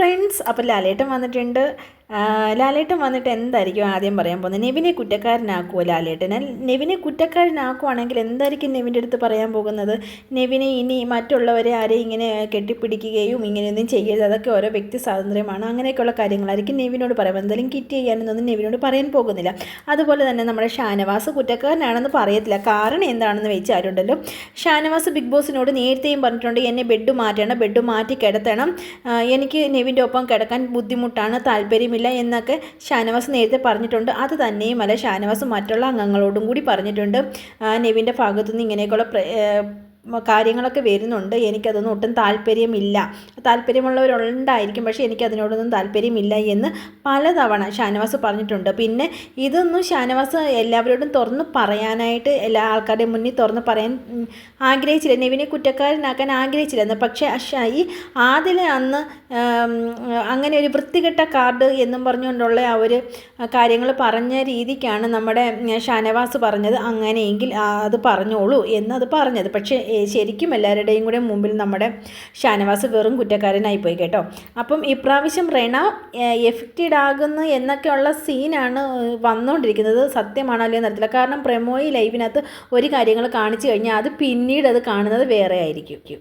Friends, അപ്പോൾ ലാലേട്ടൻ വന്നിട്ടുണ്ട്. ലാലേട്ടൻ വന്നിട്ട് എന്തായിരിക്കും ആദ്യം പറയാൻ പോകുന്നത്? നെവിനെ കുറ്റക്കാരനാക്കുമോ ലാലേട്ടൻ? നെവിനെ കുറ്റക്കാരനാക്കുവാണെങ്കിൽ എന്തായിരിക്കും നെവിൻ്റെ അടുത്ത് പറയാൻ പോകുന്നത്? നെവിനെ ഇനി മറ്റുള്ളവരെ ആരെയും ഇങ്ങനെ കെട്ടിപ്പിടിക്കുകയും ഇങ്ങനെയൊന്നും ചെയ്യരുത്, അതൊക്കെ ഓരോ വ്യക്തി സ്വാതന്ത്ര്യമാണ്, അങ്ങനെയൊക്കെയുള്ള കാര്യങ്ങളായിരിക്കും നെവിനോട് പറയുമ്പോൾ. എന്തായാലും കിറ്റ് ചെയ്യാനൊന്നും നെവിനോട് പറയാൻ പോകുന്നില്ല. അതുപോലെ തന്നെ നമ്മുടെ ഷാനവാസ് കുറ്റക്കാരനാണെന്ന് പറയത്തില്ല. കാരണം എന്താണെന്ന് വെച്ചാലുണ്ടല്ലോ, ഷാനവാസ് ബിഗ് ബോസിനോട് നേരത്തെയും പറഞ്ഞിട്ടുണ്ട്, എന്നെ ബെഡ് മാറ്റണം, ബെഡ് മാറ്റി കിടത്തണം, എനിക്ക് നെവിൻ്റെ ഒപ്പം കിടക്കാൻ ബുദ്ധിമുട്ടാണ്, താല്പര്യമില്ല എന്നൊക്കെ ഷാനവാസ് നേരത്തെ പറഞ്ഞിട്ടുണ്ട്. അത് തന്നെയുമല്ല, ഷാനവാസ് മറ്റുള്ള അംഗങ്ങളോടും കൂടി പറഞ്ഞിട്ടുണ്ട്, നെവിൻ്റെ ഭാഗത്തുനിന്ന് ഇങ്ങനെയൊക്കെയുള്ള കാര്യങ്ങളൊക്കെ വരുന്നുണ്ട്, എനിക്കതൊന്നും ഒട്ടും താല്പര്യമില്ല, താല്പര്യമുള്ളവരുണ്ടായിരിക്കും, പക്ഷേ എനിക്കതിനോടൊന്നും താല്പര്യമില്ല എന്ന് പലതവണ ഷാനവാസ് പറഞ്ഞിട്ടുണ്ട്. പിന്നെ ഇതൊന്നും ഷാനവാസ് എല്ലാവരോടും തുറന്ന് പറയാനായിട്ട്, എല്ലാ ആൾക്കാരുടെയും മുന്നിൽ തുറന്ന് പറയാൻ ആഗ്രഹിച്ചില്ല, നെവിനെ കുറ്റക്കാരനാക്കാൻ ആഗ്രഹിച്ചില്ലെന്ന്. പക്ഷേ ഈ ആദില അന്ന് അങ്ങനെ ഒരു വൃത്തികെട്ട കാർഡ് എന്നും പറഞ്ഞുകൊണ്ടുള്ള ആ ഒരു കാര്യങ്ങൾ പറഞ്ഞ രീതിക്കാണ് നമ്മുടെ ഷാനവാസ് പറഞ്ഞത്. അങ്ങനെയെങ്കിൽ അത് പറഞ്ഞോളൂ എന്നത് പറഞ്ഞത്. പക്ഷേ ശരിക്കും എല്ലാവരുടെയും കൂടെ മുമ്പിൽ നമ്മുടെ ഷാനവാസ് വെറും കുറ്റക്കാരനായിപ്പോയി കേട്ടോ. അപ്പം ഇപ്രാവശ്യം റെന എഫക്റ്റഡ് ആകുന്നു എന്നൊക്കെയുള്ള സീനാണ് വന്നുകൊണ്ടിരിക്കുന്നത്. സത്യമാണോ അല്ലയോ എന്നറിയത്തില്ല. കാരണം പ്രമോയി ലൈവിനകത്ത് ഒരു കാര്യങ്ങൾ കാണിച്ചു കഴിഞ്ഞാൽ അത് പിന്നീട് അത് കാണുന്നത് വേറെ ആയിരിക്കും.